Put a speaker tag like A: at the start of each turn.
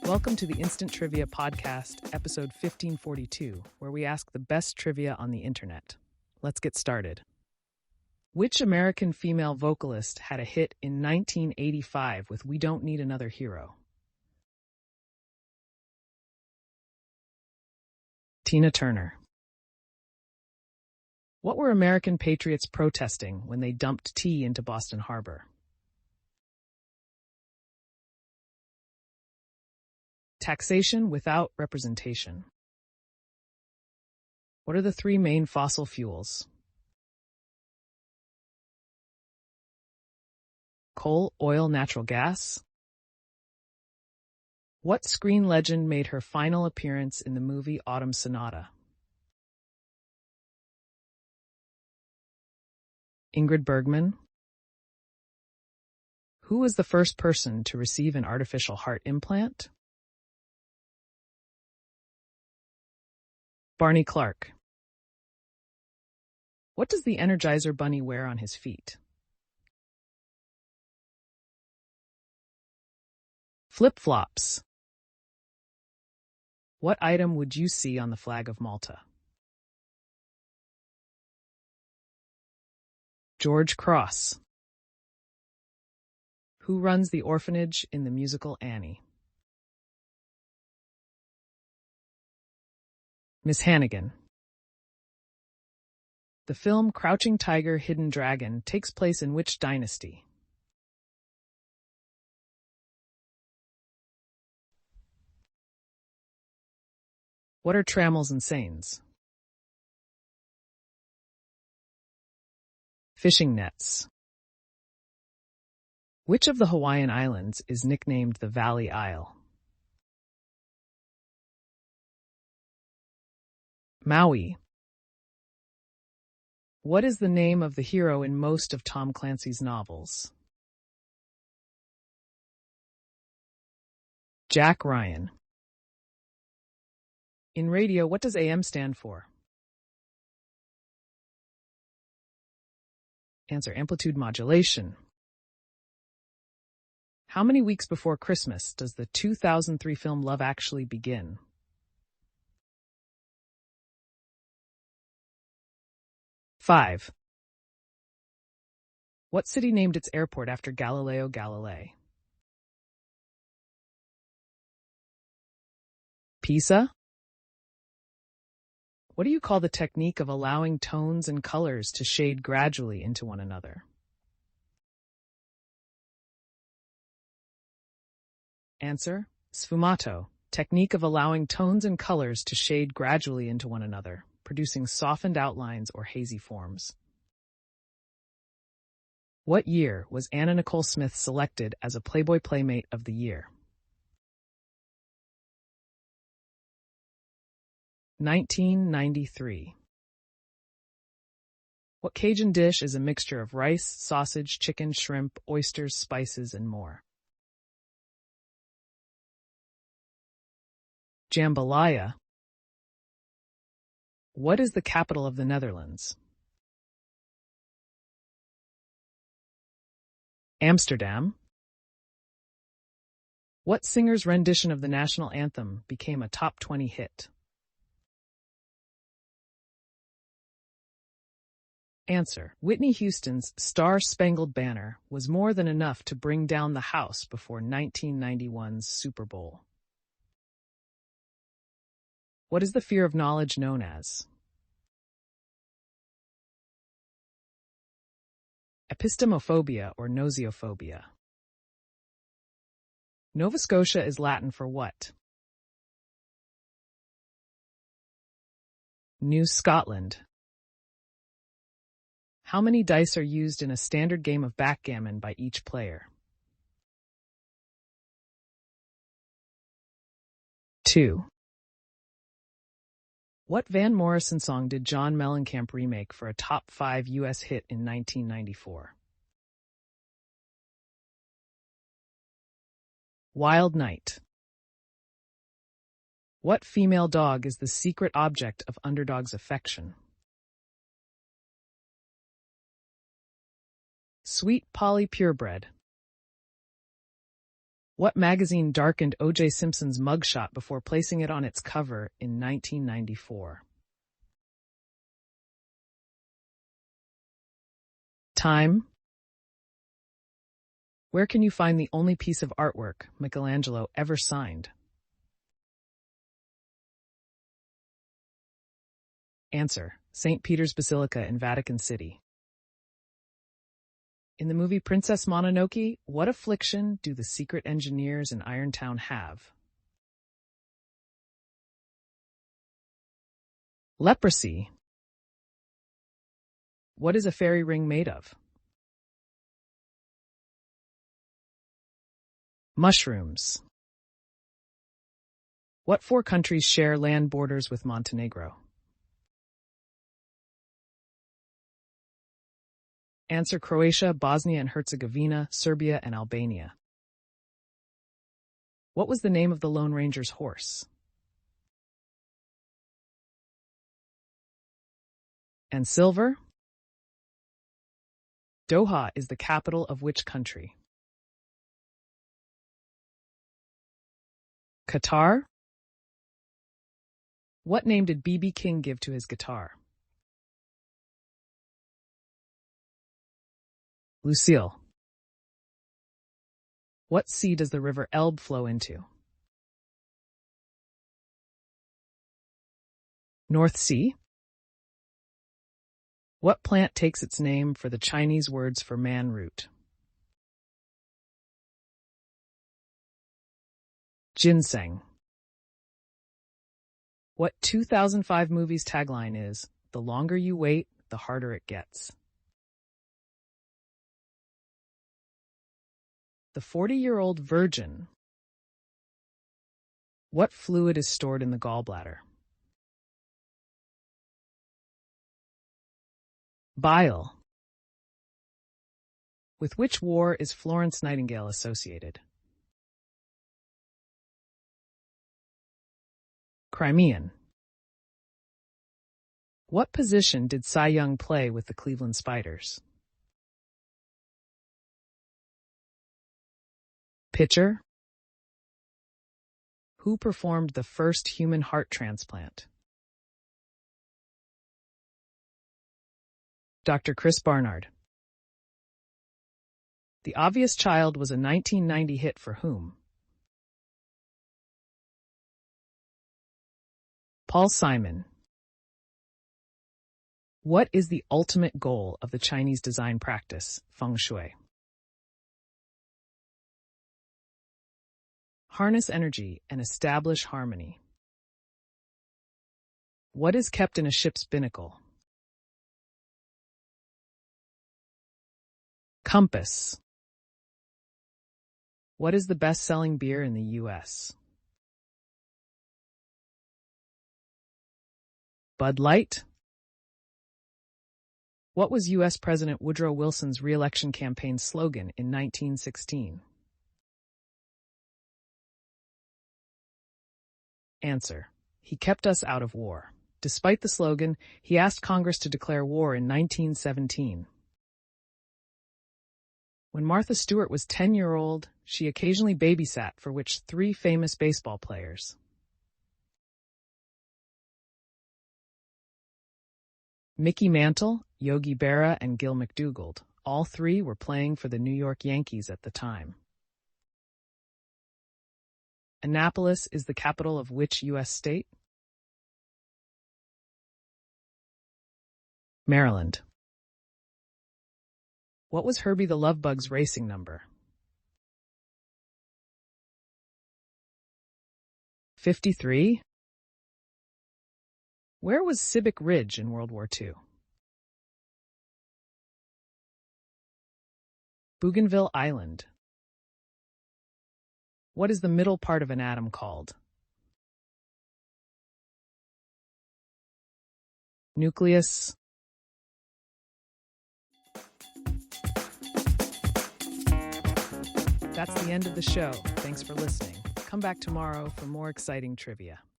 A: Welcome to the Instant Trivia Podcast, episode 1542, where we ask the best trivia on the internet. Let's get started. Which American female vocalist had a hit in 1985 with We Don't Need Another Hero? Tina Turner. What were American patriots protesting when they dumped tea into Boston Harbor? Taxation without representation. What are the three main fossil fuels? Coal, oil, natural gas. What screen legend made her final appearance in the movie Autumn Sonata? Ingrid Bergman. Who was the first person to receive an artificial heart implant? Barney Clark. What does the Energizer Bunny wear on his feet? Flip-flops. What item would you see on the flag of Malta? George Cross. Who runs the orphanage in the musical Annie? Miss Hannigan. The film Crouching Tiger, Hidden Dragon takes place in which dynasty? What are trammels and seines? Fishing nets. Which of the Hawaiian Islands is nicknamed the Valley Isle? Maui. What is the name of the hero in most of Tom Clancy's novels? Jack Ryan. In radio, what does AM stand for? Answer: amplitude modulation. How many weeks before Christmas does the 2003 film Love Actually begin? 5. What city named its airport after Galileo Galilei? Pisa? What do you call the technique of allowing tones and colors to shade gradually into one another? Answer: sfumato, technique of allowing tones and colors to shade gradually into one another, producing softened outlines or hazy forms. What year was Anna Nicole Smith selected as a Playboy Playmate of the Year? 1993. What Cajun dish is a mixture of rice, sausage, chicken, shrimp, oysters, spices, and more? Jambalaya. What is the capital of the Netherlands? Amsterdam. What singer's rendition of the national anthem became a top 20 hit? Answer: Whitney Houston's Star-Spangled Banner was more than enough to bring down the House before 1991's Super Bowl. What is the fear of knowledge known as? Epistemophobia or noseophobia. Nova Scotia is Latin for what? New Scotland. How many dice are used in a standard game of backgammon by each player? 2. What Van Morrison song did John Mellencamp remake for a top 5 U.S. hit in 1994? Wild Night. What female dog is the secret object of Underdog's affection? Sweet Polly Purebred. What magazine darkened O.J. Simpson's mugshot before placing it on its cover in 1994? Time. Where can you find the only piece of artwork Michelangelo ever signed? Answer: St. Peter's Basilica in Vatican City. In the movie Princess Mononoke, what affliction do the secret engineers in Irontown have? Leprosy. What is a fairy ring made of? Mushrooms. What four countries share land borders with Montenegro? Answer: Croatia, Bosnia and Herzegovina, Serbia, and Albania. What was the name of the Lone Ranger's horse? And silver? Doha is the capital of which country? Qatar? What name did B.B. King give to his guitar? Lucille. What sea does the river Elbe flow into? North Sea. What plant takes its name for the Chinese words for man root? Ginseng. What 2005 movie's tagline is, "The longer you wait, the harder it gets"? The 40-year-old virgin. What fluid is stored in the gallbladder? Bile. With which war is Florence Nightingale associated? Crimean. What position did Cy Young play with the Cleveland Spiders? Pitcher. Who performed the first human heart transplant? Dr. Chris Barnard. The Obvious Child was a 1990 hit for whom? Paul Simon. What is the ultimate goal of the Chinese design practice, feng shui? Harness energy and establish harmony. What is kept in a ship's binnacle? Compass. What is the best-selling beer in the U.S.? Bud Light. What was U.S. President Woodrow Wilson's re-election campaign slogan in 1916? Answer: He kept us out of war. Despite the slogan, he asked Congress to declare war in 1917. When Martha Stewart was 10-year-old, she occasionally babysat for which three famous baseball players? Mickey Mantle, Yogi Berra, and Gil McDougald. All three were playing for the New York Yankees at the time. Annapolis is the capital of which U.S. state? Maryland. What was Herbie the Love Bug's racing number? 53. Where was Civic Ridge in World War II? Bougainville Island. What is the middle part of an atom called? Nucleus. That's the end of the show. Thanks for listening. Come back tomorrow for more exciting trivia.